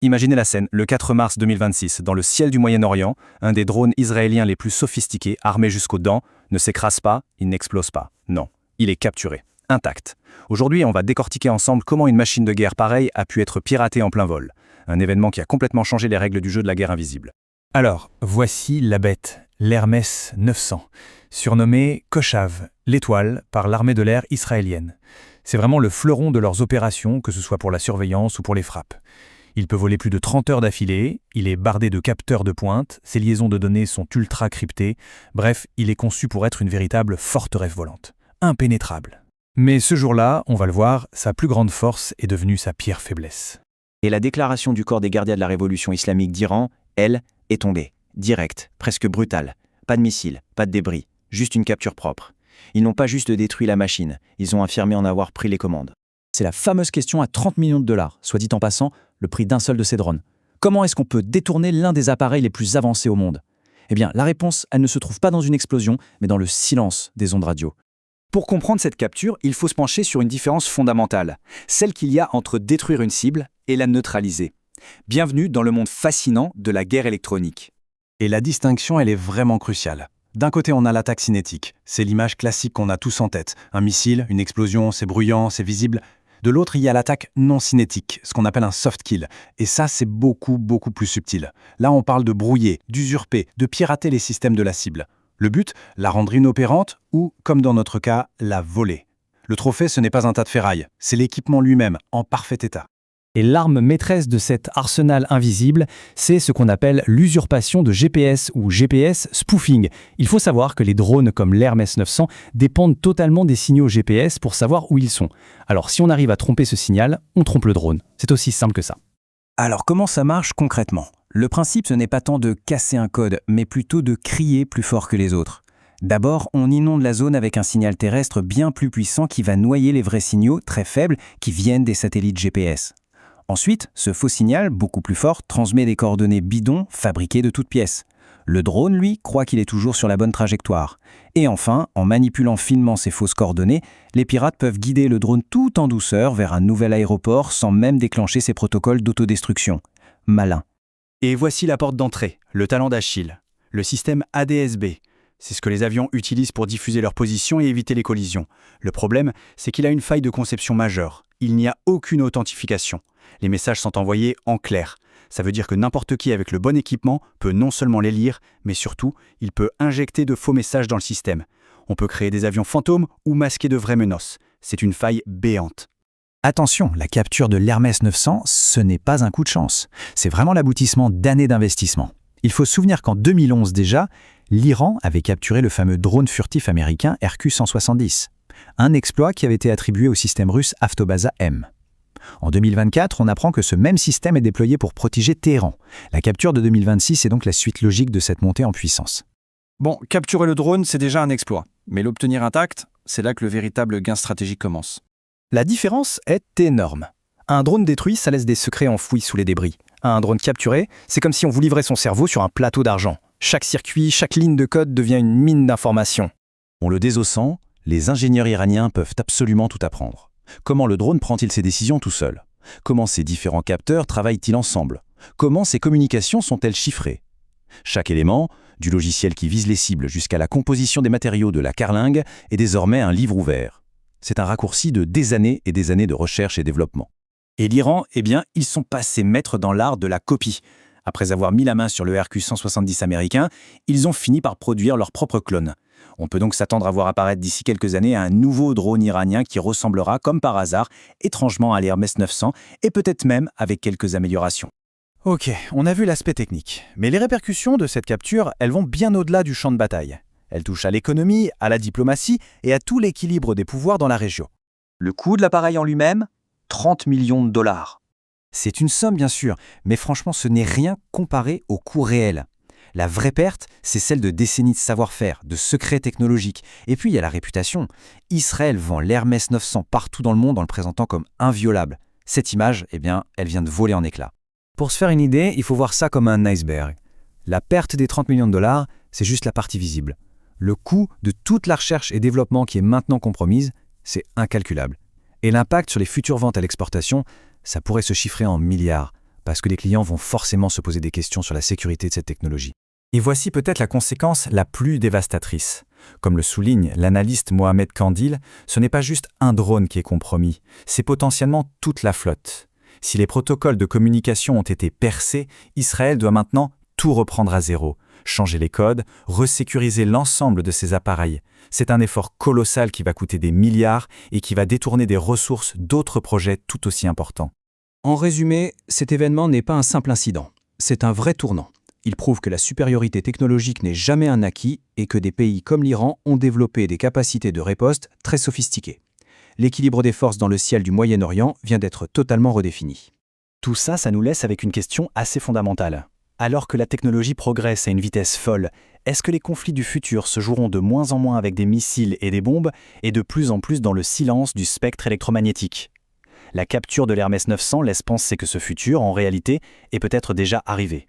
Imaginez la scène, le 4 mars 2026, dans le ciel du Moyen-Orient, un des drones israéliens les plus sophistiqués, armé jusqu'aux dents, ne s'écrase pas, il n'explose pas. Non, il est capturé, intact. Aujourd'hui, on va décortiquer ensemble comment une machine de guerre pareille a pu être piratée en plein vol. Un événement qui a complètement changé les règles du jeu de la guerre invisible. Alors, voici la bête, l'Hermès 900, surnommée Koshav, l'étoile, par l'armée de l'air israélienne. C'est vraiment le fleuron de leurs opérations, que ce soit pour la surveillance ou pour les frappes. Il peut voler plus de 30 heures d'affilée, il est bardé de capteurs de pointe, ses liaisons de données sont ultra cryptées, bref, il est conçu pour être une véritable forteresse volante, impénétrable. Mais ce jour-là, on va le voir, sa plus grande force est devenue sa pire faiblesse. Et la déclaration du corps des gardiens de la révolution islamique d'Iran, elle, est tombée. Directe, presque brutale. Pas de missiles, pas de débris, juste une capture propre. Ils n'ont pas juste détruit la machine, ils ont affirmé en avoir pris les commandes. C'est la fameuse question à 30 millions de dollars, soit dit en passant, le prix d'un seul de ces drones. Comment est-ce qu'on peut détourner l'un des appareils les plus avancés au monde? Eh bien, la réponse, elle ne se trouve pas dans une explosion, mais dans le silence des ondes radio. Pour comprendre cette capture, il faut se pencher sur une différence fondamentale, celle qu'il y a entre détruire une cible et la neutraliser. Bienvenue dans le monde fascinant de la guerre électronique. Et la distinction, elle est vraiment cruciale. D'un côté, on a l'attaque cinétique. C'est l'image classique qu'on a tous en tête. Un missile, une explosion, c'est bruyant, c'est visible. De l'autre, il y a l'attaque non cinétique, ce qu'on appelle un soft kill. Et ça, c'est beaucoup plus subtil. Là, on parle de brouiller, d'usurper, de pirater les systèmes de la cible. Le but, la rendre inopérante ou, comme dans notre cas, la voler. Le trophée, ce n'est pas un tas de ferraille, c'est l'équipement lui-même, en parfait état. Et l'arme maîtresse de cet arsenal invisible, c'est ce qu'on appelle l'usurpation de GPS ou GPS spoofing. Il faut savoir que les drones comme l'Hermès 900 dépendent totalement des signaux GPS pour savoir où ils sont. Alors si on arrive à tromper ce signal, on trompe le drone. C'est aussi simple que ça. Alors comment ça marche concrètement? Le principe, ce n'est pas tant de casser un code, mais plutôt de crier plus fort que les autres. D'abord, on inonde la zone avec un signal terrestre bien plus puissant qui va noyer les vrais signaux très faibles qui viennent des satellites GPS. Ensuite, ce faux signal, beaucoup plus fort, transmet des coordonnées bidons fabriquées de toutes pièces. Le drone, lui, croit qu'il est toujours sur la bonne trajectoire. Et enfin, en manipulant finement ces fausses coordonnées, les pirates peuvent guider le drone tout en douceur vers un nouvel aéroport sans même déclencher ses protocoles d'autodestruction. Malin. Et voici la porte d'entrée, le talon d'Achille, le système ADS-B. C'est ce que les avions utilisent pour diffuser leur position et éviter les collisions. Le problème, c'est qu'il a une faille de conception majeure. Il n'y a aucune authentification. Les messages sont envoyés en clair. Ça veut dire que n'importe qui avec le bon équipement peut non seulement les lire, mais surtout, il peut injecter de faux messages dans le système. On peut créer des avions fantômes ou masquer de vraies menaces. C'est une faille béante. Attention, la capture de l'Hermès 900, ce n'est pas un coup de chance. C'est vraiment l'aboutissement d'années d'investissement. Il faut se souvenir qu'en 2011 déjà, l'Iran avait capturé le fameux drone furtif américain RQ-170. Un exploit qui avait été attribué au système russe Avtobaza-M. En 2024, on apprend que ce même système est déployé pour protéger Téhéran. La capture de 2026 est donc la suite logique de cette montée en puissance. Bon, capturer le drone, c'est déjà un exploit. Mais l'obtenir intact, c'est là que le véritable gain stratégique commence. La différence est énorme. Un drone détruit, ça laisse des secrets enfouis sous les débris. Un drone capturé, c'est comme si on vous livrait son cerveau sur un plateau d'argent. Chaque circuit, chaque ligne de code devient une mine d'informations. En le désossant, les ingénieurs iraniens peuvent absolument tout apprendre. Comment le drone prend-il ses décisions tout seul? Comment ces différents capteurs travaillent-ils ensemble? Comment ces communications sont-elles chiffrées? Chaque élément, du logiciel qui vise les cibles jusqu'à la composition des matériaux de la carlingue, est désormais un livre ouvert. C'est un raccourci de des années et des années de recherche et développement. Et l'Iran, eh bien, ils sont passés maîtres dans l'art de la copie. Après avoir mis la main sur le RQ-170 américain, ils ont fini par produire leur propre clone. On peut donc s'attendre à voir apparaître d'ici quelques années un nouveau drone iranien qui ressemblera, comme par hasard, étrangement à l'Hermès 900 et peut-être même avec quelques améliorations. Ok, on a vu l'aspect technique. Mais les répercussions de cette capture, elles vont bien au-delà du champ de bataille. Elles touchent à l'économie, à la diplomatie et à tout l'équilibre des pouvoirs dans la région. Le coût de l'appareil en lui-même, 30 millions de dollars. C'est une somme bien sûr, mais franchement ce n'est rien comparé au coût réel. La vraie perte, c'est celle de décennies de savoir-faire, de secrets technologiques. Et puis il y a la réputation. Israël vend l'Hermès 900 partout dans le monde en le présentant comme inviolable. Cette image, eh bien, elle vient de voler en éclats. Pour se faire une idée, il faut voir ça comme un iceberg. La perte des 30 millions de dollars, c'est juste la partie visible. Le coût de toute la recherche et développement qui est maintenant compromise, c'est incalculable. Et l'impact sur les futures ventes à l'exportation, ça pourrait se chiffrer en milliards. parce que les clients vont forcément se poser des questions sur la sécurité de cette technologie. Et voici peut-être la conséquence la plus dévastatrice. Comme le souligne l'analyste Mohamed Kandil, ce n'est pas juste un drone qui est compromis, c'est potentiellement toute la flotte. Si les protocoles de communication ont été percés, Israël doit maintenant tout reprendre à zéro, changer les codes, resécuriser l'ensemble de ses appareils. C'est un effort colossal qui va coûter des milliards et qui va détourner des ressources d'autres projets tout aussi importants. En résumé, cet événement n'est pas un simple incident, c'est un vrai tournant. Il prouve que la supériorité technologique n'est jamais un acquis et que des pays comme l'Iran ont développé des capacités de riposte très sophistiquées. L'équilibre des forces dans le ciel du Moyen-Orient vient d'être totalement redéfini. Tout ça, ça nous laisse avec une question assez fondamentale. Alors que la technologie progresse à une vitesse folle, est-ce que les conflits du futur se joueront de moins en moins avec des missiles et des bombes et de plus en plus dans le silence du spectre électromagnétique ? La capture de l'Hermès 900 laisse penser que ce futur, en réalité, est peut-être déjà arrivé.